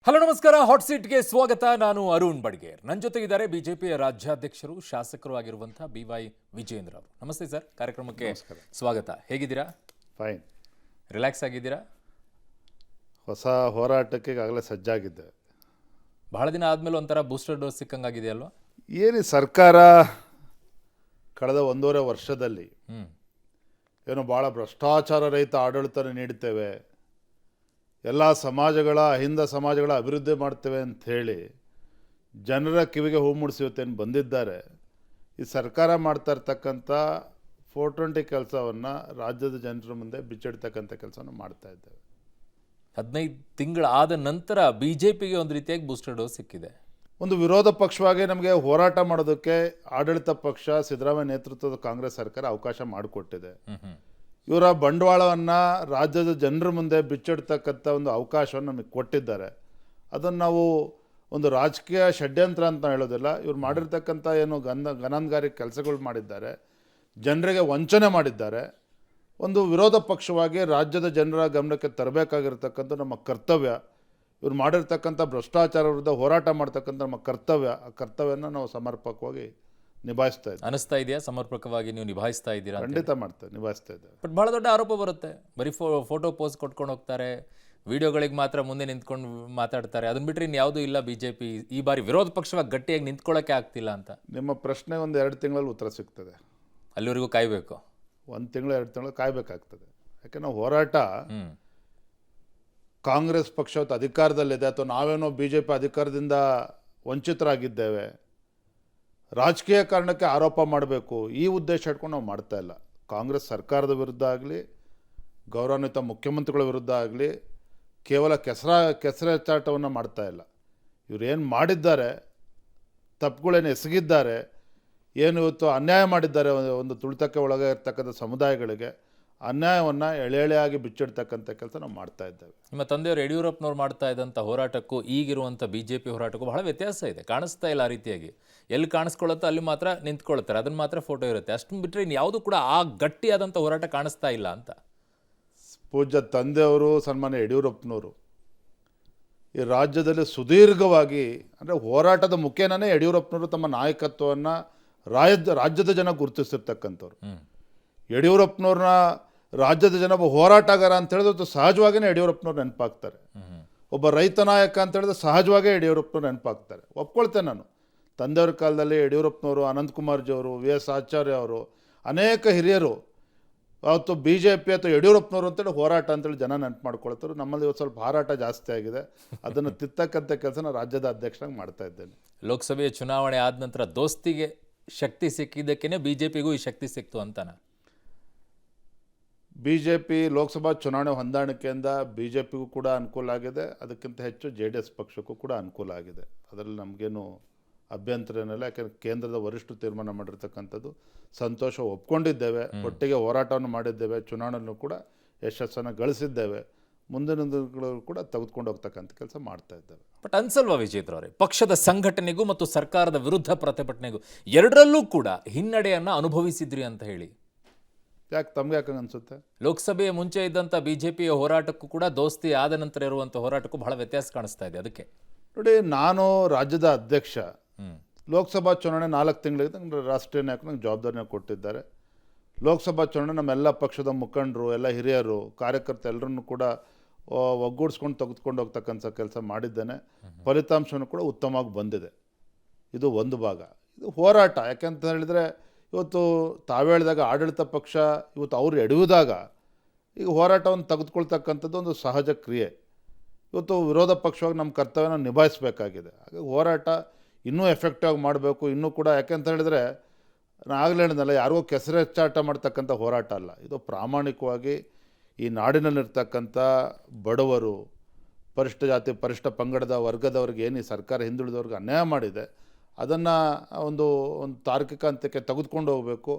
Hello ನಮಸ್ಕಾರ, hot ಸೀಟ್ಗೆ ಸ್ವಾಗತ. ನಾನು ಅರುಣ್ ಬಡ್ಗೇರ್. ನನ್ನ ಜೊತೆಗಿದ್ದಾರೆ ಬಿಜೆಪಿಯ ರಾಜ್ಯಾಧ್ಯಕ್ಷರು, ಶಾಸಕರು ಆಗಿರುವಂತಹ BY ವಿಜೇಂದ್ರ ಅವರು. ನಮಸ್ತೆ ಸರ್, ಕಾರ್ಯಕ್ರಮಕ್ಕೆ ಸ್ವಾಗತ. ಹೇಗಿದ್ದೀರಾ? ಫೈನ್. ರಿಲ್ಯಾಕ್ಸ್ ಆಗಿದ್ದೀರಾ? ಹೊಸ ಹೋರಾಟಕ್ಕೆ ಈಗಾಗಲೇ ಸಜ್ಜಾಗಿದ್ದೆ. ಬಹಳ ದಿನ ಆದಮೇಲೆ ಒಂಥರ ಬೂಸ್ಟರ್ ಡೋಸ್ ಸಿಕ್ಕಂಗಾಗಿದೆಯಲ್ವಾ? ಏನು ಸರ್ಕಾರ ಕಳೆದ 1.5 ವರ್ಷದಲ್ಲಿ ಏನು ಭಾಳ ಭ್ರಷ್ಟಾಚಾರ ರಹಿತ ಆಡಳಿತ ನೀಡುತ್ತೇವೆ, ಎಲ್ಲ ಸಮಾಜಗಳ ಅಹಿಂದ ಸಮಾಜಗಳ ಅಭಿವೃದ್ಧಿ ಮಾಡ್ತೇವೆ ಅಂಥೇಳಿ ಜನರ ಕಿವಿಗೆ ಹೂ ಮೂಡಿಸುತ್ತೇನು ಬಂದಿದ್ದಾರೆ. ಈ ಸರ್ಕಾರ ಮಾಡ್ತಾ ಇರ್ತಕ್ಕಂಥ 420 ಕೆಲಸವನ್ನು ರಾಜ್ಯದ ಜನರ ಮುಂದೆ ಬಿಚ್ಚಿಡ್ತಕ್ಕಂಥ ಕೆಲಸವನ್ನು ಮಾಡ್ತಾ ಇದ್ದೇವೆ. 15 ತಿಂಗಳು ಆದ ನಂತರ ಬಿಜೆಪಿಗೆ ಒಂದು ರೀತಿಯಾಗಿ ಬೂಸ್ಟರ್ ಡೋಸ್ ಸಿಕ್ಕಿದೆ. ಒಂದು ವಿರೋಧ ಪಕ್ಷವಾಗಿ ನಮಗೆ ಹೋರಾಟ ಮಾಡೋದಕ್ಕೆ ಆಡಳಿತ ಪಕ್ಷ ಸಿದ್ದರಾಮಯ್ಯ ನೇತೃತ್ವದ ಕಾಂಗ್ರೆಸ್ ಸರ್ಕಾರ ಅವಕಾಶ ಮಾಡಿಕೊಟ್ಟಿದೆ. ಇವರ ಬಂಡವಾಳವನ್ನು ರಾಜ್ಯದ ಜನರ ಮುಂದೆ ಬಿಚ್ಚಿಡ್ತಕ್ಕಂಥ ಒಂದು ಅವಕಾಶವನ್ನು ನಮಗೆ ಕೊಟ್ಟಿದ್ದಾರೆ. ಅದನ್ನು ನಾವು ಒಂದು ರಾಜಕೀಯ ಷಡ್ಯಂತ್ರ ಅಂತ ಹೇಳೋದಿಲ್ಲ. ಇವ್ರು ಮಾಡಿರ್ತಕ್ಕಂಥ ಏನು ಗನಾಂಗಾರಿ ಕೆಲಸಗಳು ಮಾಡಿದ್ದಾರೆ, ಜನರಿಗೆ ವಂಚನೆ ಮಾಡಿದ್ದಾರೆ. ಒಂದು ವಿರೋಧ ಪಕ್ಷವಾಗಿ ರಾಜ್ಯದ ಜನರ ಗಮನಕ್ಕೆ ತರಬೇಕಾಗಿರ್ತಕ್ಕಂಥ ನಮ್ಮ ಕರ್ತವ್ಯ, ಇವ್ರು ಮಾಡಿರ್ತಕ್ಕಂಥ ಭ್ರಷ್ಟಾಚಾರ ವಿರುದ್ಧ ಹೋರಾಟ ಮಾಡ್ತಕ್ಕಂಥ ನಮ್ಮ ಕರ್ತವ್ಯ, ಆ ಕರ್ತವ್ಯನ ನಾವು ಸಮರ್ಪಕವಾಗಿ ನಿಭಾಯಿಸ್ತಾ ಇದ್ದೀವಿ. ಅನಿಸ್ತಾ ಇದೆಯಾ ಸಮರ್ಪಕವಾಗಿ ನೀವು ನಿಭಾಯಿಸ್ತಾ ಇದ್ದೀರಾ? ಖಂಡಿತ ನಿಭಾಯಿಸ್ತಾ ಇದ್ದೇವೆ. ಬಟ್ ಭಾಳ ದೊಡ್ಡ ಆರೋಪ ಬರುತ್ತೆ. ಬರೀ ಫೋಟೋ ಪೋಸ್ ಕೊಟ್ಕೊಂಡು ಹೋಗ್ತಾರೆ, ವಿಡಿಯೋಗಳಿಗೆ ಮಾತ್ರ ಮುಂದೆ ನಿಂತ್ಕೊಂಡು ಮಾತಾಡ್ತಾರೆ. ಅದನ್ನ ಬಿಟ್ಟರೆ ಇನ್ಯಾವುದೂ ಇಲ್ಲ. ಬಿಜೆಪಿ ಈ ಬಾರಿ ವಿರೋಧ ಪಕ್ಷವಾಗಿ ಗಟ್ಟಿಯಾಗಿ ನಿಂತ್ಕೊಳ್ಳೋಕೆ ಆಗ್ತಿಲ್ಲ ಅಂತ. ನಿಮ್ಮ ಪ್ರಶ್ನೆ ಒಂದು 2 ತಿಂಗಳಲ್ಲಿ ಉತ್ತರ ಸಿಗ್ತದೆ. ಅಲ್ಲಿವರೆಗೂ ಕಾಯಬೇಕು. 1 ತಿಂಗಳು 2 ತಿಂಗಳು ಕಾಯಬೇಕಾಗ್ತದೆ. ಯಾಕೆ ನಾವು ಹೋರಾಟ ಕಾಂಗ್ರೆಸ್ ಪಕ್ಷ ಅಧಿಕಾರದಲ್ಲಿದೆ ಅಥವಾ ನಾವೇನೋ BJP ಅಧಿಕಾರದಿಂದ ವಂಚಿತರಾಗಿದ್ದೇವೆ, ರಾಜಕೀಯ ಕಾರಣಕ್ಕೆ ಆರೋಪ ಮಾಡಬೇಕು, ಈ ಉದ್ದೇಶ ಇಟ್ಕೊಂಡು ನಾವು ಮಾಡ್ತಾ ಇಲ್ಲ. ಕಾಂಗ್ರೆಸ್ ಸರ್ಕಾರದ ವಿರುದ್ಧ ಆಗಲಿ, ಗೌರವಾನ್ವಿತ ಮುಖ್ಯಮಂತ್ರಿಗಳ ವಿರುದ್ಧ ಆಗಲಿ ಕೇವಲ ಕೆಸರೆಚಾಟವನ್ನು ಮಾಡ್ತಾ ಇಲ್ಲ. ಇವರೇನು ಮಾಡಿದ್ದಾರೆ, ತಪ್ಪುಗಳೇನು ಎಸಗಿದ್ದಾರೆ, ಏನು ಇವತ್ತು ಅನ್ಯಾಯ ಮಾಡಿದ್ದಾರೆ, ಒಂದು ತುಳಿತಕ್ಕೆ ಒಳಗೆ ಇರ್ತಕ್ಕಂಥ ಸಮುದಾಯಗಳಿಗೆ ಅನ್ಯಾಯವನ್ನು ಎಳೆಯಾಗಿ ಬಿಚ್ಚಿಡ್ತಕ್ಕಂಥ ಕೆಲಸ ನಾವು ಮಾಡ್ತಾ ಇದ್ದೇವೆ. ನಿಮ್ಮ ತಂದೆಯವರು ಯಡಿಯೂರಪ್ಪನವ್ರು ಮಾಡ್ತಾ ಇದ್ದಂಥ ಹೋರಾಟಕ್ಕೂ ಈಗಿರುವಂಥ BJP ಹೋರಾಟಕ್ಕೂ ಬಹಳ ವ್ಯತ್ಯಾಸ ಇದೆ. ಕಾಣಿಸ್ತಾ ಇಲ್ಲ ಆ ರೀತಿಯಾಗಿ. ಎಲ್ಲಿ ಕಾಣಿಸ್ಕೊಳ್ಳುತ್ತೋ ಅಲ್ಲಿ ಮಾತ್ರ ನಿಂತ್ಕೊಳ್ತಾರೆ, ಅದನ್ನು ಮಾತ್ರ ಫೋಟೋ ಇರುತ್ತೆ. ಅಷ್ಟನ್ನು ಬಿಟ್ಟರೆ ಇನ್ನು ಯಾವುದು ಕೂಡ ಆ ಗಟ್ಟಿಯಾದಂಥ ಹೋರಾಟ ಕಾಣಿಸ್ತಾ ಇಲ್ಲ ಅಂತ. ಪೂಜ್ಯ ತಂದೆಯವರು ಸನ್ಮಾನ್ಯ ಯಡಿಯೂರಪ್ಪನವರು ಈ ರಾಜ್ಯದಲ್ಲಿ ಸುದೀರ್ಘವಾಗಿ, ಅಂದರೆ ಹೋರಾಟದ ಮುಖೇನನೇ ಯಡಿಯೂರಪ್ಪನವರು ತಮ್ಮ ನಾಯಕತ್ವವನ್ನು ರಾಜ್ಯದ ಜನ ಗುರುತಿಸಿರ್ತಕ್ಕಂಥವ್ರು. ಯಡಿಯೂರಪ್ಪನವ್ರನ್ನ ರಾಜ್ಯದ ಜನ ಒಬ್ಬ ಹೋರಾಟಗಾರ ಅಂತ ಹೇಳಿದ್ರೆ ಸಹಜವಾಗಿಯೇ ಯಡಿಯೂರಪ್ಪನವ್ರು ನೆನಪಾಗ್ತಾರೆ. ಒಬ್ಬ ರೈತ ನಾಯಕ ಅಂತ ಹೇಳಿದ್ರೆ ಸಹಜವಾಗೇ ಯಡಿಯೂರಪ್ಪನವ್ರು ನೆನಪಾಗ್ತಾರೆ. ಒಪ್ಕೊಳ್ತೇನೆ ನಾನು. ತಂದೆಯವ್ರ ಕಾಲದಲ್ಲಿ ಯಡಿಯೂರಪ್ಪನವರು, ಅನಂತಕುಮಾರ್ಜಿಯವರು, VS ಆಚಾರ್ಯ ಅವರು, ಅನೇಕ ಹಿರಿಯರು ಅವತ್ತು BJP ಅಥವಾ ಯಡಿಯೂರಪ್ಪನವರು ಅಂತೇಳಿ ಹೋರಾಟ ಅಂತೇಳಿ ಜನ ನೆನಪು ಮಾಡ್ಕೊಳ್ತಾರೆ. ನಮ್ಮಲ್ಲಿ ಇವತ್ತು ಸ್ವಲ್ಪ ಹಾರಾಟ ಜಾಸ್ತಿ ಆಗಿದೆ. ಅದನ್ನು ತಿತ್ತಕ್ಕಂಥ ಕೆಲಸನ ರಾಜ್ಯದ ಅಧ್ಯಕ್ಷನಾಗಿ ಮಾಡ್ತಾ ಇದ್ದೇನೆ. ಲೋಕಸಭೆಯ ಚುನಾವಣೆ ಆದ ನಂತರ ದೋಸ್ತಿಗೆ ಶಕ್ತಿ ಸಿಕ್ಕಿದ್ದಕ್ಕೇ BJPಗೂ ಈ ಶಕ್ತಿ ಸಿಕ್ತು ಅಂತಾನ? BJP ಲೋಕಸಭಾ ಚುನಾವಣೆ ಹೊಂದಾಣಿಕೆಯಿಂದ BJPಗೂ ಕೂಡ ಅನುಕೂಲ ಆಗಿದೆ, ಅದಕ್ಕಿಂತ ಹೆಚ್ಚು JDS ಪಕ್ಷಕ್ಕೂ ಕೂಡ ಅನುಕೂಲ ಆಗಿದೆ. ಅದರಲ್ಲಿ ನಮಗೇನು ಅಭ್ಯಂತರ ಏನಿಲ್ಲ. ಯಾಕೆಂದರೆ ಕೇಂದ್ರದ ವರಿಷ್ಠರು ತೀರ್ಮಾನ ಮಾಡಿರ್ತಕ್ಕಂಥದ್ದು ಸಂತೋಷ, ಒಪ್ಕೊಂಡಿದ್ದೇವೆ, ಒಟ್ಟಿಗೆ ಹೋರಾಟವನ್ನು ಮಾಡಿದ್ದೇವೆ, ಚುನಾವಣೆಯನ್ನು ಕೂಡ ಯಶಸ್ಸನ್ನು ಗಳಿಸಿದ್ದೇವೆ, ಮುಂದಿನ ದಿನಗಳು ಕೂಡ ತೆಗೆದುಕೊಂಡು ಹೋಗ್ತಕ್ಕಂಥ ಕೆಲಸ ಮಾಡ್ತಾ ಇದ್ದೇವೆ. ಬಟ್ ಅನ್ಸಲ್ವಾ ವಿಜೇಂದ್ರ ಅವರೇ, ಪಕ್ಷದ ಸಂಘಟನೆಗೂ ಮತ್ತು ಸರ್ಕಾರದ ವಿರುದ್ಧ ಪ್ರತಿಭಟನೆಗೂ ಎರಡರಲ್ಲೂ ಕೂಡ ಹಿನ್ನಡೆಯನ್ನು ಅನುಭವಿಸಿದ್ರಿ ಅಂತ ಹೇಳಿ? ಯಾಕೆ ತಮ್ಗೆ ಯಾಕೆ ಅನಿಸುತ್ತೆ? ಲೋಕಸಭೆಯ ಮುಂಚೆ ಇದ್ದಂಥ BJPಯ ಹೋರಾಟಕ್ಕೂ ಕೂಡ ದೋಸ್ತಿ ಆದ ನಂತರ ಇರುವಂಥ ಹೋರಾಟಕ್ಕೂ ಬಹಳ ವ್ಯತ್ಯಾಸ ಕಾಣಿಸ್ತಾ ಇದೆ. ಅದಕ್ಕೆ ನೋಡಿ, ನಾನು ರಾಜ್ಯದ ಅಧ್ಯಕ್ಷ, ಲೋಕಸಭಾ ಚುನಾವಣೆ 4 ತಿಂಗಳಿಗೆ ನಂಗೆ ರಾಷ್ಟ್ರೀಯ ನಾಯಕರು ನಂಗೆ ಜವಾಬ್ದಾರಿನ ಕೊಟ್ಟಿದ್ದಾರೆ. ಲೋಕಸಭಾ ಚುನಾವಣೆ ನಮ್ಮೆಲ್ಲ ಪಕ್ಷದ ಮುಖಂಡರು, ಎಲ್ಲ ಹಿರಿಯರು, ಕಾರ್ಯಕರ್ತರು ಎಲ್ಲರನ್ನೂ ಕೂಡ ಒಗ್ಗೂಡಿಸ್ಕೊಂಡು ತೆಗೆದುಕೊಂಡು ಹೋಗ್ತಕ್ಕಂಥ ಕೆಲಸ ಮಾಡಿದ್ದೇನೆ. ಫಲಿತಾಂಶವೂ ಕೂಡ ಉತ್ತಮವಾಗಿ ಬಂದಿದೆ. ಇದು ಒಂದು ಭಾಗ. ಇದು ಹೋರಾಟ. ಯಾಕೆಂತ ಹೇಳಿದರೆ ಇವತ್ತು ತಾವು ಹೇಳಿದಾಗ ಆಡಳಿತ ಪಕ್ಷ ಇವತ್ತು ಅವರು ಎಡುವುದಾಗ ಈಗ ಹೋರಾಟವನ್ನು ತೆಗೆದುಕೊಳ್ತಕ್ಕಂಥದ್ದು ಒಂದು ಸಹಜ ಕ್ರಿಯೆ. ಇವತ್ತು ವಿರೋಧ ಪಕ್ಷವಾಗಿ ನಮ್ಮ ಕರ್ತವ್ಯನ ನಿಭಾಯಿಸಬೇಕಾಗಿದೆ. ಹಾಗಾಗಿ ಹೋರಾಟ ಇನ್ನೂ ಎಫೆಕ್ಟಿವ್ ಆಗಿ ಮಾಡಬೇಕು. ಇನ್ನೂ ಕೂಡ ಯಾಕೆಂತ ಹೇಳಿದರೆ ನಾನು ಆಗಲೇ ಹೇಳಿದ್ನಲ್ಲ, ಯಾರಿಗೂ ಕೆಸರೆಚ್ಚಾಟ ಮಾಡ್ತಕ್ಕಂಥ ಹೋರಾಟ ಅಲ್ಲ. ಇದು ಪ್ರಾಮಾಣಿಕವಾಗಿ ಈ ನಾಡಿನಲ್ಲಿರ್ತಕ್ಕಂಥ ಬಡವರು, ಪರಿಷ್ಠ ಜಾತಿ ಪರಿಷ್ಠ ಪಂಗಡದ ವರ್ಗದವ್ರಿಗೆ ಏನು ಈ ಸರ್ಕಾರ ಹಿಂದುಳಿದವ್ರಿಗೆ ಅನ್ಯಾಯ ಮಾಡಿದೆ, ಅದನ್ನು ಒಂದು ತಾರ್ಕಿಕ ಹಂತಕ್ಕೆ ತೆಗೆದುಕೊಂಡು ಹೋಗಬೇಕು.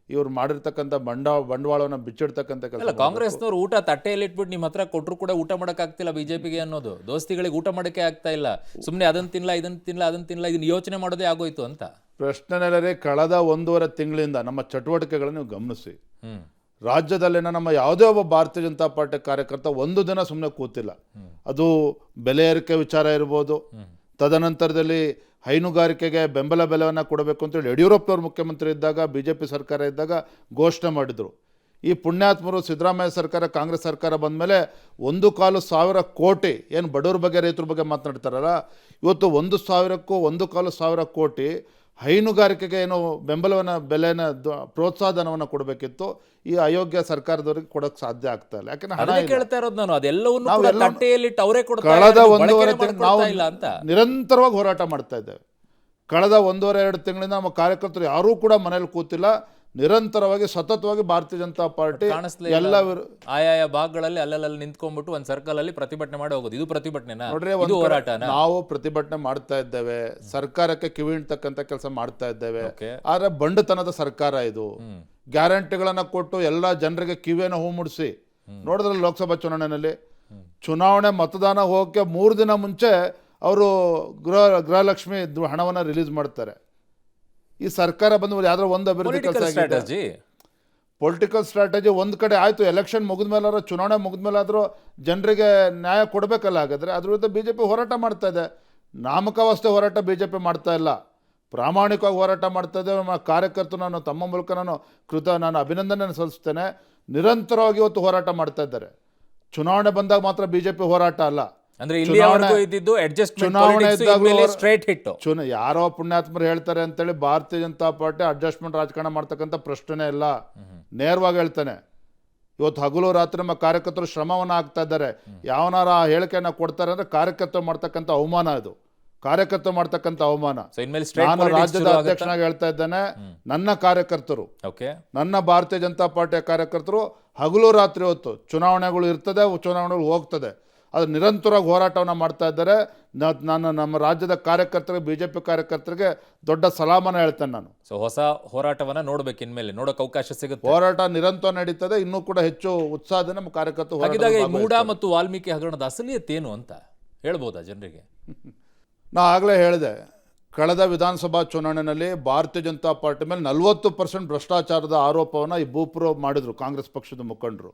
ಇವ್ರು ಮಾಡಿರ್ತಕ್ಕಂಥ ಬಂಡವಾಳವನ್ನು ಬಿಚ್ಚಿಡ್ತಕ್ಕಂಥ ಕೆಲಸ. ಕಾಂಗ್ರೆಸ್ನವ್ರು ಊಟ ತಟ್ಟೆಯಲ್ಲಿ ಇಟ್ಬಿಟ್ಟು ನಿಮ್ಮ ಹತ್ರ ಕೊಟ್ಟರು ಕೂಡ ಊಟ ಮಾಡೋಕ್ಕಾಗ್ತಿಲ್ಲ BJPಗೆ ಅನ್ನೋದು. ದೋಸ್ತಿಗಳಿಗೆ ಊಟ ಮಾಡೋಕ್ಕೆ ಆಗ್ತಾ ಇಲ್ಲ. ಸುಮ್ಮನೆ ಅದನ್ನು ತಿನ್ನಲ್ಲ, ಇದನ್ನು ತಿನ್ನಲ್ಲ, ಅದನ್ನು ತಿನ್ನಲ್ಲ, ಇದನ್ನು ಯೋಚನೆ ಮಾಡೋದೇ ಆಗೋಯ್ತು ಅಂತ. ಪ್ರಶ್ನೆನೆಲ್ಲರೇ ಕಳೆದ 1.5 ತಿಂಗಳಿಂದ ನಮ್ಮ ಚಟುವಟಿಕೆಗಳನ್ನು ನೀವು ಗಮನಿಸಿ. ರಾಜ್ಯದಲ್ಲಿನ ನಮ್ಮ ಯಾವುದೇ ಒಬ್ಬ ಭಾರತೀಯ ಜನತಾ ಪಾರ್ಟಿ ಕಾರ್ಯಕರ್ತ ಒಂದು ದಿನ ಸುಮ್ಮನೆ ಕೂತಿಲ್ಲ. ಅದು ಬೆಲೆ ಏರಿಕೆ ವಿಚಾರ ಇರ್ಬೋದು, ತದನಂತರದಲ್ಲಿ ಹೈನುಗಾರಿಕೆಗೆ ಬೆಂಬಲ ಬೆಲೆಯನ್ನು ಕೊಡಬೇಕು ಅಂತೇಳಿ ಯಡಿಯೂರಪ್ಪನವ್ರು ಮುಖ್ಯಮಂತ್ರಿ ಇದ್ದಾಗ BJP ಸರ್ಕಾರ ಇದ್ದಾಗ ಘೋಷಣೆ ಮಾಡಿದರು. ಈ ಪುಣ್ಯಾತ್ಮರು ಸಿದ್ದರಾಮಯ್ಯ ಸರ್ಕಾರ ಕಾಂಗ್ರೆಸ್ ಸರ್ಕಾರ ಬಂದ ಮೇಲೆ 1,400 ಕೋಟಿ ಏನು ಬಡವ್ರ ಬಗ್ಗೆ ರೈತರ ಬಗ್ಗೆ ಮಾತನಾಡ್ತಾರಲ್ಲ, ಇವತ್ತು 1,000ಕ್ಕೂ 1,400 ಕೋಟಿ ಹೈನುಗಾರಿಕೆಗೆ ಏನು ಬೆಂಬಲವನ್ನು ಬೆಲೆನ ಪ್ರೋತ್ಸಾಹಧನವನ್ನು ಕೊಡಬೇಕಿತ್ತು. ಈ ಅಯೋಗ್ಯ ಸರ್ಕಾರದವರಿಗೆ ಕೊಡೋಕ್ಕೆ ಸಾಧ್ಯ ಆಗ್ತಾ ಇಲ್ಲ. ಯಾಕಂದ್ರೆ ಹಣ ಇಲ್ಲ. ಕೇಳ್ತಾ ಇರೋದು ನಾನು, ಅದೆಲ್ಲವನ್ನೂ ಕೂಡ ತಟ್ಟೆಯಲ್ಲಿಟ್ಟು ಅವರೇ ಕೊಡ್ತಾ ಕಳೆದ ಇದ್ದಾರೆ, 1.5 ಬಳಕೆನೇ ತಿಂಗಳು ನಾವು ಮಾಡ್ಕೊಳ್ತಾ ಇಲ್ಲ ಅಂತ. ನಿರಂತರವಾಗಿ ಹೋರಾಟ ಮಾಡ್ತಾ ಇದ್ದೇವೆ. ಕಳೆದ 1.5-2 ತಿಂಗಳಿಂದ ನಮ್ಮ ಕಾರ್ಯಕರ್ತರು ಯಾರೂ ಕೂಡ ಮನೇಲಿ ಕೂತಿಲ್ಲ. ನಿರಂತರವಾಗಿ ಸತತವಾಗಿ ಭಾರತೀಯ ಜನತಾ ಪಾರ್ಟಿ ಎಲ್ಲ ಆಯಾಯ ಭಾಗಗಳಲ್ಲಿ ಅಲ್ಲಲ್ಲಿ ನಿಂತ್ಕೊಂಡ್ಬಿಟ್ಟು ಒಂದ್ ಸರ್ಕಲ್ ಅಲ್ಲಿ ಪ್ರತಿಭಟನೆ ಮಾಡಿ ಹೋಗೋದು, ಇದು ಪ್ರತಿಭಟನೆನಾ? ನೋಡ್ರಿ, ಇದು ಹೋರಾಟನಾ? ನಾವು ಪ್ರತಿಭಟನೆ ಮಾಡ್ತಾ ಇದ್ದೇವೆ, ಸರ್ಕಾರಕ್ಕೆ ಕಿವಿ ಇಡ್ತಕ್ಕಂಥ ಕೆಲಸ ಮಾಡ್ತಾ ಇದ್ದೇವೆ. ಆದ್ರೆ ಬಂಡತನದ ಸರ್ಕಾರ ಇದು. ಗ್ಯಾರಂಟಿಗಳನ್ನ ಕೊಟ್ಟು ಎಲ್ಲ ಜನರಿಗೆ ಕಿವಿಯನ್ನು ಹೂ ಮುಡಿಸಿ ನೋಡಿದ್ರೆ ಲೋಕಸಭಾ ಚುನಾವಣೆಯಲ್ಲಿ ಚುನಾವಣೆ ಮತದಾನ ಹೋಗಕ್ಕೆ 3 ದಿನ ಮುಂಚೆ ಅವರು ಗೃಹಲಕ್ಷ್ಮಿ ಹಣವನ್ನು ರಿಲೀಸ್ ಮಾಡ್ತಾರೆ. ಈ ಸರ್ಕಾರ ಬಂದ ಯಾವ್ದಾರ ಒಂದು ಅಭಿವೃದ್ಧಿ ಕೆಲಸ ಆಗಿದೆ? ಪೊಲಿಟಿಕಲ್ ಸ್ಟ್ರಾಟಜಿ ಒಂದು ಕಡೆ ಆಯಿತು. ಎಲೆಕ್ಷನ್ ಮುಗಿದ್ಮೇಲಾದ್ರೂ, ಚುನಾವಣೆ ಮುಗಿದ್ಮೇಲಾದ್ರೂ ಜನರಿಗೆ ನ್ಯಾಯ ಕೊಡಬೇಕಲ್ಲ. ಹಾಗಾದರೆ ಅದ್ರ ವಿರುದ್ಧ BJP ಹೋರಾಟ ಮಾಡ್ತಾ ಇದೆ. ನಾಮಕಾವಸ್ಥೆ ಹೋರಾಟ BJP ಮಾಡ್ತಾ ಇಲ್ಲ, ಪ್ರಾಮಾಣಿಕವಾಗಿ ಹೋರಾಟ ಮಾಡ್ತಾ ಇದೆ. ನಮ್ಮ ಕಾರ್ಯಕರ್ತರು ನಾನು ತಮ್ಮ ಮೂಲಕ ನಾನು ಅಭಿನಂದನೆ ಸಲ್ಲಿಸ್ತೇನೆ. ನಿರಂತರವಾಗಿ ಇವತ್ತು ಹೋರಾಟ ಮಾಡ್ತಾ ಇದ್ದಾರೆ. ಚುನಾವಣೆ ಬಂದಾಗ ಮಾತ್ರ BJP ಹೋರಾಟ ಅಲ್ಲ. ಅಂದ್ರೆ ಚುನಾವಣೆ ಸ್ಟ್ರೈಟ್ ಹಿಟ್ ಯಾರೋ ಪುಣ್ಯಾತ್ಮರು ಹೇಳ್ತಾರೆ ಅಂತೇಳಿ ಭಾರತೀಯ ಜನತಾ ಪಾರ್ಟಿ ಅಡ್ಜಸ್ಟ್ಮೆಂಟ್ ರಾಜಕಾರಣ ಮಾಡ್ತಕ್ಕಂಥ ಪ್ರಶ್ನೆ ಇಲ್ಲ. ನೇರವಾಗಿ ಹೇಳ್ತಾನೆ. ಇವತ್ತು ಹಗಲು ರಾತ್ರಿ ನಮ್ಮ ಕಾರ್ಯಕರ್ತರು ಶ್ರಮವನ್ನು ಹಾಕ್ತಾ ಇದ್ದಾರೆ. ಯಾವನಾರ ಆ ಹೇಳಿಕೆಯನ್ನು ಕೊಡ್ತಾರೆ ಅಂದ್ರೆ ಕಾರ್ಯಕರ್ತರು ಮಾಡ್ತಕ್ಕಂಥ ಅವಮಾನ ಇದು. ಕಾರ್ಯಕರ್ತರು ಮಾಡ್ತಕ್ಕಂಥ ಅವಮಾನ. ನಾನು ರಾಜ್ಯದ ಅಧ್ಯಕ್ಷನಾಗಿ ಹೇಳ್ತಾ ಇದ್ದೇನೆ, ನನ್ನ ಕಾರ್ಯಕರ್ತರು, ನನ್ನ ಭಾರತೀಯ ಜನತಾ ಪಾರ್ಟಿಯ ಕಾರ್ಯಕರ್ತರು ಹಗಲು ರಾತ್ರಿ ಹೊತ್ತು ಚುನಾವಣೆಗಳು ಇರ್ತದೆ, ಚುನಾವಣೆಗಳು ಹೋಗ್ತದೆ, ಅದು ನಿರಂತರವಾಗಿ ಹೋರಾಟವನ್ನು ಮಾಡ್ತಾ ಇದ್ದಾರೆ. ನಾನು ನಮ್ಮ ರಾಜ್ಯದ ಕಾರ್ಯಕರ್ತರಿಗೆ, BJP ಕಾರ್ಯಕರ್ತರಿಗೆ ದೊಡ್ಡ ಸಲಾಮನ ಹೇಳ್ತೇನೆ ನಾನು. ಹೊಸ ಹೋರಾಟವನ್ನ ನೋಡ್ಬೇಕು, ಇನ್ಮೇಲೆ ನೋಡೋಕೆ ಅವಕಾಶ ಸಿಗುತ್ತೆ. ಹೋರಾಟ ನಿರಂತರ ನಡೀತದೆ. ಇನ್ನೂ ಕೂಡ ಹೆಚ್ಚು ಉತ್ಸಾಹದಿಂದ ನಮ್ಮ ಕಾರ್ಯಕರ್ತರು. ಮೂಡ ಮತ್ತು ವಾಲ್ಮೀಕಿ ಹಗರಣದ ಅಸಲಿಯತ್ ಏನು ಅಂತ ಹೇಳ್ಬೋದಾ ಜನರಿಗೆ? ನಾ ಆಗಲೇ ಹೇಳಿದೆ, ಕಳೆದ ವಿಧಾನಸಭಾ ಚುನಾವಣೆಯಲ್ಲಿ ಭಾರತೀಯ ಜನತಾ ಪಾರ್ಟಿ ಮೇಲೆ 40% ಭ್ರಷ್ಟಾಚಾರದ ಆರೋಪವನ್ನು ಈ ಭೂಪುರ ಮಾಡಿದ್ರು ಕಾಂಗ್ರೆಸ್ ಪಕ್ಷದ ಮುಖಂಡರು.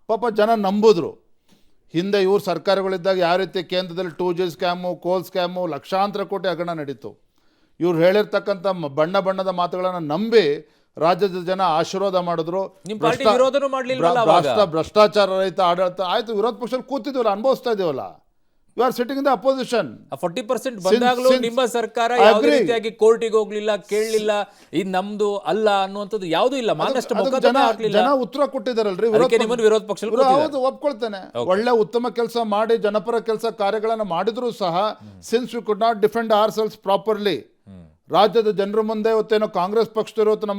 ಪಾಪ ಜನ ನಂಬಿದ್ರು. ಹಿಂದೆ ಇವ್ರು ಸರ್ಕಾರಗಳಿದ್ದಾಗ ಯಾವ ರೀತಿ ಕೇಂದ್ರದಲ್ಲಿ 2G ಸ್ಕ್ಯಾಮು, ಕೋಲ್ ಸ್ಕ್ಯಾಮು, ಲಕ್ಷಾಂತರ ಕೋಟಿ ಹಗರಣ ನಡೀತು. ಇವ್ರು ಹೇಳಿರ್ತಕ್ಕಂಥ ಬಣ್ಣದ ಮಾತುಗಳನ್ನು ನಂಬಿ ರಾಜ್ಯದ ಜನ ಆಶೀರ್ವಾದ ಮಾಡಿದ್ರು. ಭ್ರಷ್ಟಾಚಾರ ರಹಿತ ಆಡಳಿತ ಆಯ್ತು. ವಿರೋಧ ಪಕ್ಷದಲ್ಲಿ ಕೂತಿದ್ವಲ್ಲ, ಅನುಭವಿಸ್ತಾ ಇದೀವಲ್ಲ. You are sitting in the opposition. 40% ಬಂದಾಗಲೂ ನಿಮ್ಮ ಸರ್ಕಾರ ಯಾವುದೇ ರೀತಿಯಾಗಿ ಕೋರ್ಟಿಗೆ ಹೋಗ್ಲಿಲ್ಲ, ಕೇಳಲಿಲ್ಲ, ಇದು ನಮ್ದು ಅಲ್ಲ ಅನ್ನುವಂಥದ್ದು ಯಾವುದೂ ಇಲ್ಲ. ಜನ ಉತ್ತರ ಕೊಟ್ಟಿದ್ದಾರಲ್ರಿ. ವಿರೋಧ ಪಕ್ಷ ಒಪ್ಕೊಳ್ತೇನೆ. ಒಳ್ಳೆ ಉತ್ತಮ ಕೆಲಸ ಮಾಡಿ ಜನಪರ ಕೆಲಸ ಕಾರ್ಯಗಳನ್ನು ಮಾಡಿದ್ರು ಸಹ, since we could not defend our selves properly, ರಾಜ್ಯದ ಜನರ ಮುಂದೆ ಇವತ್ತೇನೋ ಕಾಂಗ್ರೆಸ್ ಪಕ್ಷದವರು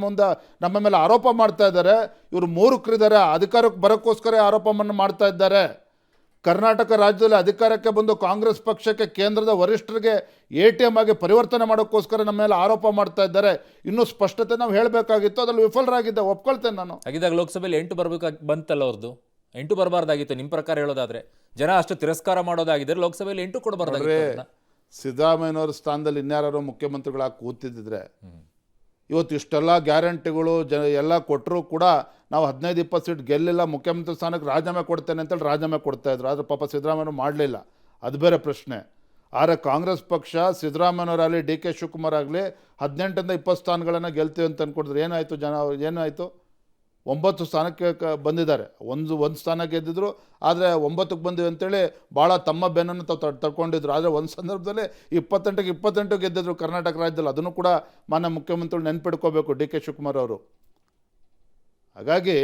ನಮ್ಮ ಮೇಲೆ ಆರೋಪ ಮಾಡ್ತಾ ಇದ್ದಾರೆ. ಇವರು ಮೂರ್ಖರಿದ್ದಾರೆ, ಅಧಿಕಾರಕ್ಕೆ ಬರೋಕ್ಕೋಸ್ಕರ ಆರೋಪವನ್ನು ಮಾಡ್ತಾ ಇದ್ದಾರೆ. ಕರ್ನಾಟಕ ರಾಜ್ಯದಲ್ಲಿ ಅಧಿಕಾರಕ್ಕೆ ಬಂದು ಕಾಂಗ್ರೆಸ್ ಪಕ್ಷಕ್ಕೆ ಕೇಂದ್ರದ ವರಿಷ್ಠರಿಗೆ ATM ಆಗಿ ಪರಿವರ್ತನೆ ಮಾಡೋಕ್ಕೋಸ್ಕರ ನಮ್ಮ ಮೇಲೆ ಆರೋಪ ಮಾಡ್ತಾ ಇದ್ದಾರೆ. ಇನ್ನೂ ಸ್ಪಷ್ಟತೆ ನಾವು ಹೇಳಬೇಕಾಗಿತ್ತು, ಅದ್ರಲ್ಲಿ ವಿಫಲರಾಗಿದ್ದೆ, ಒಪ್ಕೊಳ್ತೇನೆ ನಾನು. ಹಾಗಿದ್ದಾಗ ಲೋಕಸಭೆಯಲ್ಲಿ 8 ಬರಬೇಕಾಗಿ ಬಂತಲ್ಲ, ಅವ್ರದ್ದು 8 ಬರಬಾರ್ದಾಗಿತ್ತು ನಿಮ್ಮ ಪ್ರಕಾರ ಹೇಳೋದಾದ್ರೆ. ಜನ ಅಷ್ಟು ತಿರಸ್ಕಾರ ಮಾಡೋದಾಗಿದ್ರೆ ಲೋಕಸಭೆಯಲ್ಲಿ 8 ಕೊಡಬಾರ್ದಾಗಿತ್ತು. ಸಿದ್ದರಾಮಯ್ಯನವರ ಸ್ಥಾನದಲ್ಲಿ ಇನ್ಯಾರು ಮುಖ್ಯಮಂತ್ರಿಗಳಾಗಿ ಕೂತಿದ್ದಿದ್ರೆ ಇವತ್ತು ಇಷ್ಟೆಲ್ಲ ಗ್ಯಾರಂಟಿಗಳು ಎಲ್ಲ ಕೊಟ್ಟರು ಕೂಡ ನಾವು 15-20 ಸೀಟ್ ಗೆಲ್ಲಿಲ್ಲ, ಮುಖ್ಯಮಂತ್ರಿ ಸ್ಥಾನಕ್ಕೆ ರಾಜೀನಾಮೆ ಕೊಡ್ತೇನೆ ಅಂತೇಳಿ ರಾಜೀನಾಮೆ ಕೊಡ್ತಾಯಿದ್ರು. ಆದರೆ ಪಾಪ ಸಿದ್ದರಾಮಯ್ಯನವರು ಮಾಡಲಿಲ್ಲ, ಅದು ಬೇರೆ ಪ್ರಶ್ನೆ. ಆದರೆ ಕಾಂಗ್ರೆಸ್ ಪಕ್ಷ ಸಿದ್ದರಾಮಯ್ಯನವರಾಗಲಿ DK ಶಿವಕುಮಾರ್ ಆಗಲಿ 18-20 ಸ್ಥಾನಗಳನ್ನು ಗೆಲ್ತೀವಿ ಅಂತ ಅಂದ್ಕೊಂಡಿದ್ರು. ಏನಾಯಿತು? ಏನಾಯಿತು? 9 ಸ್ಥಾನಕ್ಕೆ ಬಂದಿದ್ದಾರೆ. ಒಂದು ಸ್ಥಾನ ಗೆದ್ದಿದ್ರು, ಆದರೆ 9ಕ್ಕೆ ಬಂದಿವಿ ಅಂತೇಳಿ ಭಾಳ ತಮ್ಮ ಬೆನ್ನನ್ನು ತಗೊಂಡಿದ್ರು. ಆದರೆ ಒಂದು ಸಂದರ್ಭದಲ್ಲಿ 28ಕ್ಕೆ 28 ಗೆದ್ದಿದ್ರು ಕರ್ನಾಟಕ ರಾಜ್ಯದಲ್ಲಿ. ಅದನ್ನು ಕೂಡ ಮಾನ್ಯ ಮುಖ್ಯಮಂತ್ರಿಗಳು ನೆನ್ಪಿಡ್ಕೋಬೇಕು, DK ಶಿವಕುಮಾರ್ ಅವರು. ಹಾಗಾಗಿ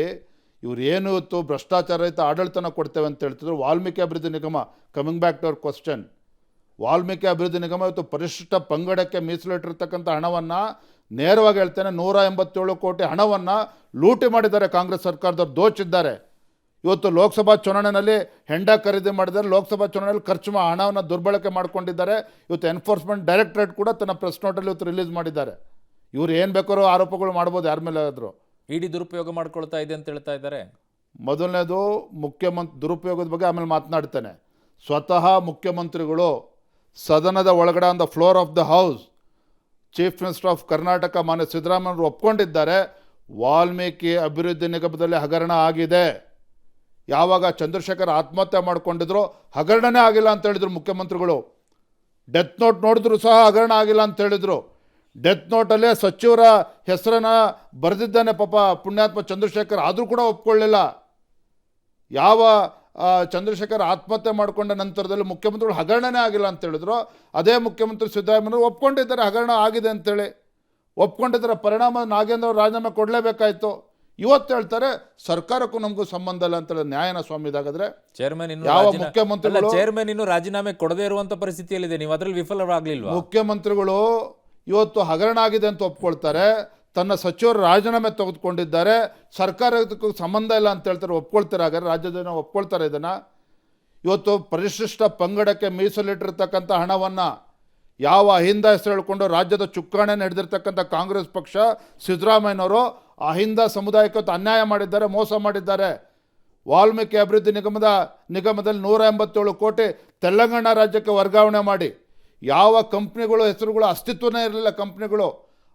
ಇವ್ರು ಏನು ಇವತ್ತು ಭ್ರಷ್ಟಾಚಾರ ರಹಿತ ಆಡಳಿತನ ಕೊಡ್ತೇವೆ ಅಂತ ಹೇಳ್ತಿದ್ರು. ವಾಲ್ಮೀಕಿ ಅಭಿವೃದ್ಧಿ ನಿಗಮ, coming back to our question, Valmiki ಅಭಿವೃದ್ಧಿ ನಿಗಮ ಇವತ್ತು ಪರಿಶಿಷ್ಟ ಪಂಗಡಕ್ಕೆ ಮೀಸಲಿಟ್ಟಿರ್ತಕ್ಕಂಥ ಹಣವನ್ನು, ನೇರವಾಗಿ ಹೇಳ್ತೇನೆ, 187 ಕೋಟಿ ಹಣವನ್ನು ಲೂಟಿ ಮಾಡಿದ್ದಾರೆ. ಕಾಂಗ್ರೆಸ್ ಸರ್ಕಾರದವ್ರು ದೋಚಿದ್ದಾರೆ. ಇವತ್ತು ಲೋಕಸಭಾ ಚುನಾವಣೆಯಲ್ಲಿ ಹೆಂಡ ಖರೀದಿ ಮಾಡಿದ್ದಾರೆ, ಲೋಕಸಭಾ ಚುನಾವಣೆಯಲ್ಲಿ ಖರ್ಚು ಹಣವನ್ನು ದುರ್ಬಳಕೆ ಮಾಡ್ಕೊಂಡಿದ್ದಾರೆ. ಇವತ್ತು ಎನ್ಫೋರ್ಸ್ಮೆಂಟ್ ಡೈರೆಕ್ಟರೇಟ್ ಕೂಡ ತನ್ನ ಪ್ರೆಸ್ ನೋಟಲ್ಲಿ ಇವತ್ತು ರಿಲೀಸ್ ಮಾಡಿದ್ದಾರೆ. ಇವ್ರು ಏನು ಬೇಕಾದ್ರೂ ಆರೋಪಗಳು ಮಾಡ್ಬೋದು ಯಾರ ಮೇಲೆ ಆದರೂ. ಇಡಿ ದುರುಪಯೋಗ ಮಾಡ್ಕೊಳ್ತಾ ಇದೆ ಅಂತ ಹೇಳ್ತಾ ಇದ್ದಾರೆ. ಮೊದಲನೇದು ಮುಖ್ಯಮಂತ್ರಿ ದುರುಪಯೋಗದ ಬಗ್ಗೆ ಆಮೇಲೆ ಮಾತನಾಡ್ತೇನೆ. ಸ್ವತಃ ಮುಖ್ಯಮಂತ್ರಿಗಳು ಸದನದ ಒಳಗಡೆ on the floor of the house chief minister of Karnataka ಮಾನ್ಯ ಸಿದ್ದರಾಮಯ್ಯವರು ಒಪ್ಕೊಂಡಿದ್ದಾರೆ. ವಾಲ್ಮೀಕಿ ಅಭಿವೃದ್ಧಿ ನಿಗಮದಲ್ಲಿ ಹಗರಣ ಆಗಿದೆ. ಯಾವಾಗ ಚಂದ್ರಶೇಖರ್ ಆತ್ಮಹತ್ಯೆ ಮಾಡ್ಕೊಂಡಿದ್ರು ಹಗರಣನೇ ಆಗಿಲ್ಲ ಅಂತ ಹೇಳಿದ್ರು ಮುಖ್ಯಮಂತ್ರಿಗಳು. ಡೆತ್ ನೋಟ್ ನೋಡಿದ್ರು ಸಹ ಹಗರಣ ಆಗಿಲ್ಲ ಅಂತ ಹೇಳಿದರು. ಡೆತ್ ನೋಟಲ್ಲೇ ಸಚಿವರ ಹೆಸರನ್ನು ಬರೆದಿದ್ದಾನೆ ಪಾಪ ಪುಣ್ಯಾತ್ಮ ಚಂದ್ರಶೇಖರ್, ಆದರೂ ಕೂಡ ಒಪ್ಕೊಳ್ಳಿಲ್ಲ. ಯಾವ ಚಂದ್ರಶೇಖರ್ ಆತ್ಮಹತ್ಯೆ ಮಾಡಿಕೊಂಡ ನಂತರದಲ್ಲಿ ಮುಖ್ಯಮಂತ್ರಿಗಳು ಹಗರಣನೇ ಆಗಿಲ್ಲ ಅಂತ ಹೇಳಿದ್ರು. ಅದೇ ಮುಖ್ಯಮಂತ್ರಿ ಸಿದ್ದರಾಮಯ್ಯನವರು ಒಪ್ಕೊಂಡಿದ್ದಾರೆ ಹಗರಣ ಆಗಿದೆ ಅಂತೇಳಿ. ಒಪ್ಕೊಂಡಿದ್ದಾರೆ, ಪರಿಣಾಮ ನಾಗೇಂದ್ರ ಅವರು ರಾಜೀನಾಮೆ ಕೊಡಲೇಬೇಕಾಯಿತು. ಇವತ್ತು ಹೇಳ್ತಾರೆ ಸರ್ಕಾರಕ್ಕೂ ನಮಗೂ ಸಂಬಂಧ ಇಲ್ಲ ಅಂತೇಳಿ. ನ್ಯಾಯನ ಸ್ವಾಮಿ ಇದಾಗಾದ್ರೆ ಯಾವ ಮುಖ್ಯಮಂತ್ರಿಗಳು ಚೇರ್ಮನ್ ಇನ್ನು ರಾಜೀನಾಮೆ ಕೊಡದೇ ಇರುವಂತ ಪರಿಸ್ಥಿತಿಯಲ್ಲಿದೆ, ನೀವು ಅದರಲ್ಲಿ ವಿಫಲರಾಗ್ಲಿಲ್ವಾ? ಮುಖ್ಯಮಂತ್ರಿಗಳು ಇವತ್ತು ಹಗರಣ ಆಗಿದೆ ಅಂತ ಒಪ್ಕೊಳ್ತಾರೆ, ತನ್ನ ಸಚಿವರು ರಾಜೀನಾಮೆ ತೆಗೆದುಕೊಂಡಿದ್ದಾರೆ, ಸರ್ಕಾರಕ್ಕೂ ಸಂಬಂಧ ಇಲ್ಲ ಅಂತ ಹೇಳ್ತಾರೆ. ಒಪ್ಕೊಳ್ತಾರೆ, ಹಾಗಾದ್ರೆ ರಾಜ್ಯದ ಜನ ಒಪ್ಕೊಳ್ತಾರೆ ಇದನ್ನು? ಇವತ್ತು ಪರಿಶಿಷ್ಟ ಪಂಗಡಕ್ಕೆ ಮೀಸಲಿಟ್ಟಿರ್ತಕ್ಕಂಥ ಹಣವನ್ನು ಯಾವ ಅಹಿಂದ ಹೆಸರು ಹೇಳ್ಕೊಂಡು ರಾಜ್ಯದ ಚುಕ್ಕಾಣಿ ನಡೆದಿರ್ತಕ್ಕಂಥ ಕಾಂಗ್ರೆಸ್ ಪಕ್ಷ ಸಿದ್ದರಾಮಯ್ಯನವರು ಅಹಿಂದ ಸಮುದಾಯಕ್ಕೆ ಅನ್ಯಾಯ ಮಾಡಿದ್ದಾರೆ, ಮೋಸ ಮಾಡಿದ್ದಾರೆ. ವಾಲ್ಮೀಕಿ ಅಭಿವೃದ್ಧಿ ನಿಗಮದಲ್ಲಿ 187 ಕೋಟಿ ತೆಲಂಗಾಣ ರಾಜ್ಯಕ್ಕೆ ವರ್ಗಾವಣೆ ಮಾಡಿ, ಯಾವ ಕಂಪ್ನಿಗಳು ಹೆಸರುಗಳು ಅಸ್ತಿತ್ವನೇ ಇರಲಿಲ್ಲ ಕಂಪ್ನಿಗಳು,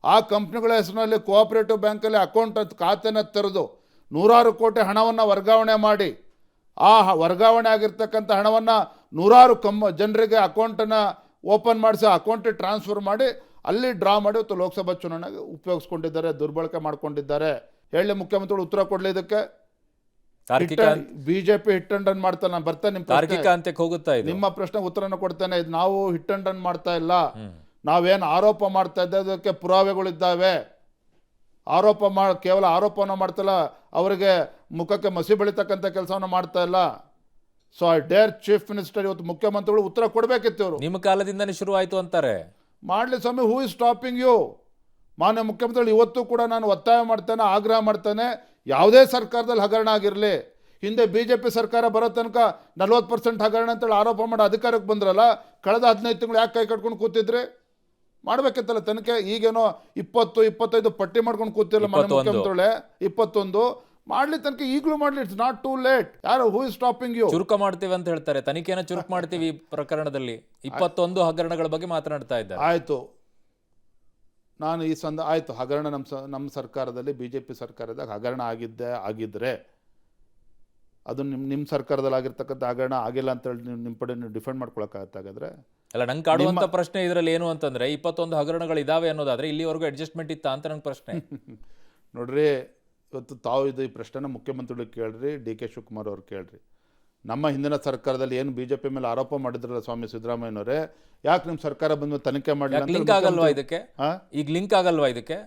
ಆ ಕಂಪ್ನಿಗಳ ಹೆಸರಿನಲ್ಲಿ ಕೋಆಪರೇಟಿವ್ ಬ್ಯಾಂಕಲ್ಲಿ ಅಕೌಂಟ್ ಖಾತೆನ ತೆರೆದು 100 ಕೋಟಿ ಹಣವನ್ನು ವರ್ಗಾವಣೆ ಮಾಡಿ, ಆ ವರ್ಗಾವಣೆ ಆಗಿರ್ತಕ್ಕಂಥ ಹಣವನ್ನು 100 ಜನರಿಗೆ ಅಕೌಂಟನ್ನು ಓಪನ್ ಮಾಡಿಸಿ ಅಕೌಂಟಿಗೆ ಟ್ರಾನ್ಸ್ಫರ್ ಮಾಡಿ ಅಲ್ಲಿ ಡ್ರಾ ಮಾಡಿ ಇವತ್ತು ಲೋಕಸಭಾ ಚುನಾವಣೆಗೆ ಉಪಯೋಗಿಸ್ಕೊಂಡಿದ್ದಾರೆ, ದುರ್ಬಳಕೆ ಮಾಡ್ಕೊಂಡಿದ್ದಾರೆ. ಹೇಳಿ ಮುಖ್ಯಮಂತ್ರಿಗಳು ಉತ್ತರ ಕೊಡಲಿ ಇದಕ್ಕೆ? ಬಿಜೆಪಿ ಹಿಟ್ ಅಂಡ್ ರನ್ ಮಾಡ್ತಾ, ನಾನು ಬರ್ತಾ ನಿಮ್ಮ ಪ್ರಶ್ನೆ ಉತ್ತರನ ಕೊಡ್ತೇನೆ. ಇದು ನಾವು ಹಿಟ್ ಅಂಡ್ ರನ್ ಮಾಡ್ತಾ ಇಲ್ಲ, ನಾವೇನು ಆರೋಪ ಮಾಡ್ತಾ ಇದ್ದೆ ಅದಕ್ಕೆ ಪುರಾವೆಗಳಿದ್ದಾವೆ. ಕೇವಲ ಆರೋಪನ ಮಾಡ್ತಿಲ್ಲ, ಅವರಿಗೆ ಮುಖಕ್ಕೆ ಮಸಿ ಬೆಳೀತಕ್ಕಂಥ ಕೆಲಸವನ್ನು ಮಾಡ್ತಾ ಇಲ್ಲ. So I Deere chief minister, ಇವತ್ತು ಮುಖ್ಯಮಂತ್ರಿಗಳು ಉತ್ತರ ಕೊಡಬೇಕಿತ್ತು. ಅವರು ನಿಮ್ಮ ಕಾಲದಿಂದನೇ ಶುರು ಆಯಿತು ಅಂತಾರೆ. ಮಾಡಲಿ ಸ್ವಾಮಿ, ಹೂ ಇಸ್ ಸ್ಟಾಪಿಂಗ್ ಯು? ಮಾನ್ಯ ಮುಖ್ಯಮಂತ್ರಿಗಳು ಇವತ್ತು ಕೂಡ ನಾನು ಒತ್ತಾಯ ಮಾಡ್ತೇನೆ, ಆಗ್ರಹ ಮಾಡ್ತೇನೆ, ಯಾವುದೇ ಸರ್ಕಾರದಲ್ಲಿ ಹಗರಣ ಆಗಿರಲಿ. ಹಿಂದೆ BJP ಸರ್ಕಾರ ಬರೋ ತನಕ 40% ಹಗರಣ ಅಂತೇಳಿ ಆರೋಪ ಮಾಡಿ ಅಧಿಕಾರಕ್ಕೆ ಬಂದ್ರಲ್ಲ, ಕಳೆದ 15 ತಿಂಗಳು ಯಾಕೆ ಕೈ ಕಟ್ಕೊಂಡು ಕೂತಿದ್ರಿ? ಮಾಡಬೇಕಿತ್ತಲ್ಲ ತನಿಖೆ. ಈಗೇನೋ 20-25 ಪಟ್ಟಿ ಮಾಡ್ಕೊಂಡು ಕೂತಿಲ್ಲ ಮಾನ್ಯ ಮುಖ್ಯಮಂತ್ರಿಗಳೇ. 21 ಮಾಡ್ಲಿ ತನಿಖೆ, ಈಗಲೂ ಮಾಡ್ಲಿ, ಇಟ್ಸ್ ನಾಟ್ ಟೂ ಲೇಟ್. ಯಾರು ಹೂ ಇಸ್ ಸ್ಟಾಪಿಂಗ್ ಯು? ಚುರುಕ ಮಾಡ್ತೀವಿ ಅಂತ ಹೇಳ್ತಾರೆ, ತನಿಖೆನ ಚುರುಕು ಮಾಡ್ತೀವಿ. ಈ ಪ್ರಕರಣದಲ್ಲಿ 21 ಹಗರಣಗಳ ಬಗ್ಗೆ ಮಾತನಾಡ್ತಾ ಇದ್ದಾರೆ. ಆಯಿತು, ನಾನು ಈ ಆಯಿತು, ಹಗರಣ ನಮ್ಮ ಸರ್ಕಾರದಲ್ಲಿ BJP ಸರ್ಕಾರದಾಗ ಹಗರಣ ಆಗಿದ್ದರೆ ಅದು ನಿಮ್ಮ ಸರ್ಕಾರದಲ್ಲಿ ಆಗಿರ್ತಕ್ಕಂಥ ಹಗರಣ ಆಗಿಲ್ಲ ಅಂತ ಹೇಳಿ ನಿಮ್ಮ ಪಡೆ ನೀವು ಡಿಫೆಂಡ್ ಮಾಡ್ಕೊಳಕ್ಕಾಗತ್ತಾಗಾದ್ರೆ? ಅಲ್ಲ, ನಂಗೆ ಕಾಡುವಂಥ ಪ್ರಶ್ನೆ ಇದರಲ್ಲಿ ಏನು ಅಂತಂದರೆ 21 ಹಗರಣಗಳು ಇದಾವೆ ಅನ್ನೋದಾದರೆ ಇಲ್ಲಿವರೆಗೂ ಅಡ್ಜಸ್ಟ್ಮೆಂಟ್ ಇತ್ತಾ ಅಂತ ನನ್ನ ಪ್ರಶ್ನೆ. ನೋಡ್ರಿ, ಇವತ್ತು ತಾವು ಈ ಪ್ರಶ್ನೆನ ಮುಖ್ಯಮಂತ್ರಿಗಳಿಗೆ ಕೇಳ್ರಿ, DK ಶಿವಕುಮಾರ್ ಅವ್ರು ಕೇಳ್ರಿ. ನಮ್ಮ ಹಿಂದಿನ ಸರ್ಕಾರದಲ್ಲಿ ಏನು BJP ಮೇಲೆ ಆರೋಪ ಮಾಡಿದ್ರಲ್ಲ ಸ್ವಾಮಿ ಸಿದ್ದರಾಮಯ್ಯನವರೇ, ಯಾಕೆ ನಿಮ್ಮ ಸರ್ಕಾರ ಬಂದು ತನಿಖೆ ಮಾಡಲಿಲ್ಲ? ಲಿಂಕ್ ಆಗಲ್ವಾ ಇದಕ್ಕೆ? ಈಗ ಲಿಂಕ್ ಆಗಲ್ವಾ ಇದಕ್ಕೆ?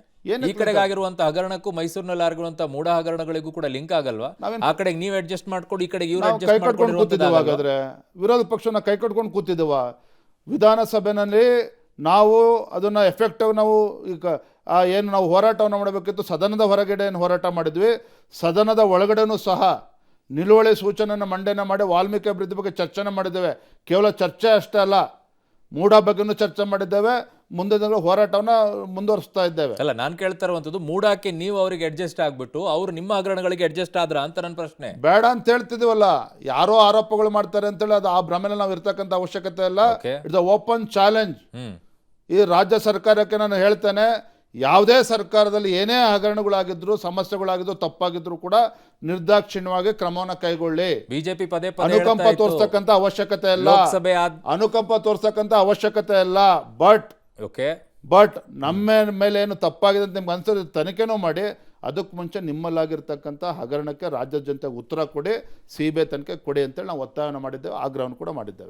ಈ ಕಡೆಗೆ ಆಗಿರುವಂತ ಹಗರಣಕ್ಕೂ ಮೈಸೂರಿನಲ್ಲಿ ಆಗಿರುವಂತ ಮೂಢ ಹಗರಣಗಳಿಗೂ ಕೂಡ ಲಿಂಕ್ ಆಗಲ್ವಾ? ಆ ಕಡೆಗೆ ನೀವು ಅಡ್ಜಸ್ಟ್ ಮಾಡ್ಕೊಂಡು ಈ ಕಡೆಗೆ ಇವ್ರು ಕೈ ಕಟ್ಕೊಂಡು ಕೂತಿದ್ದೀವಿ. ಹಾಗಾದ್ರೆ ವಿರೋಧ ಪಕ್ಷನ ಕೈ ಕಟ್ಕೊಂಡು ಕೂತಿದ್ದೀವ? ವಿಧಾನಸಭೆಯಲ್ಲಿ ನಾವು ಅದನ್ನ ಎಫೆಕ್ಟಿವ್ ನಾವು ಈಗ ಏನು ನಾವು ಹೋರಾಟವನ್ನು ಮಾಡಬೇಕಿತ್ತು, ಸದನದ ಹೊರಗಡೆ ಏನು ಹೋರಾಟ ಮಾಡಿದ್ವಿ, ಸದನದ ಒಳಗಡೆನೂ ಸಹ ನಿಲುವಳಿ ಸೂಚನೆಯನ್ನು ಮಂಡನೆ ಮಾಡಿ ವಾಲ್ಮೀಕಿ ಅಭಿವೃದ್ಧಿ ಬಗ್ಗೆ ಚರ್ಚೆನ ಮಾಡಿದ್ದೇವೆ. ಕೇವಲ ಚರ್ಚೆ ಅಷ್ಟೇ ಅಲ್ಲ, ಮೂಢ ಬಗ್ಗೆನೂ ಚರ್ಚೆ ಮಾಡಿದ್ದೇವೆ, ಮುಂದಿನ ಹೋರಾಟವನ್ನು ಮುಂದುವರಿಸ್ತಾ ಇದ್ದೇವೆ. ಅಲ್ಲ, ನಾನು ಕೇಳ್ತಾ ಇರುವಂಥದ್ದು ಮೂಢಕ್ಕೆ ನೀವು ಅವರಿಗೆ ಅಡ್ಜಸ್ಟ್ ಆಗ್ಬಿಟ್ಟು ಅವರು ನಿಮ್ಮ ಹಗರಣಗಳಿಗೆ ಅಡ್ಜಸ್ಟ್ ಆದ್ರ ಅಂತ ನನ್ನ ಪ್ರಶ್ನೆ. ಬೇಡ ಅಂತ ಹೇಳ್ತಿದ್ದೀವಲ್ಲ, ಯಾರೋ ಆರೋಪಗಳು ಮಾಡ್ತಾರೆ ಅಂತೇಳಿ ಅದು ಆ ಭ್ರಮೆಯಲ್ಲಿ ನಾವು ಇರ್ತಕ್ಕಂಥ ಅವಶ್ಯಕತೆ ಇಲ್ಲ. It's a open challenge. ಈ ರಾಜ್ಯ ಸರ್ಕಾರಕ್ಕೆ ನಾನು ಹೇಳ್ತೇನೆ, ಯಾವುದೇ ಸರ್ಕಾರದಲ್ಲಿ ಏನೇ ಹಗರಣಗಳಾಗಿದ್ರು, ಸಮಸ್ಯೆಗಳಾಗಿದ್ರು, ತಪ್ಪಾಗಿದ್ರು ಕೂಡ ನಿರ್ದಾಕ್ಷಿಣ್ಯವಾಗಿ ಕ್ರಮವನ್ನು ಕೈಗೊಳ್ಳಿ. ಬಿಜೆಪಿ ಪದೇ ಅನುಕಂಪ ತೋರಿಸ್ತಕ್ಕಂಥ ಅವಶ್ಯಕತೆ ಇಲ್ಲ, ಅನುಕಂಪ ತೋರಿಸ್ತಕ್ಕಂಥ ಅವಶ್ಯಕತೆ ಇಲ್ಲ. ಬಟ್ ನಮ್ಮ ಮೇಲೆ ಏನು ತಪ್ಪಾಗಿದೆ ಅಂತ ನಿಮ್ಗೆ ಅನ್ಸೋದು ತನಿಖೆನೂ ಮಾಡಿ, ಅದಕ್ಕೆ ಮುಂಚೆ ನಿಮ್ಮಲ್ಲಾಗಿರ್ತಕ್ಕಂಥ ಹಗರಣಕ್ಕೆ ರಾಜ್ಯದ ಜನತೆಗೆ ಉತ್ತರ ಕೊಡಿ, CBI ತನಿಖೆ ಕೊಡಿ ಅಂತೇಳಿ ನಾವು ಒತ್ತಾಯವನ್ನು ಮಾಡಿದ್ದೇವೆ, ಆಗ್ರಹವನ್ನು ಕೂಡ ಮಾಡಿದ್ದೇವೆ.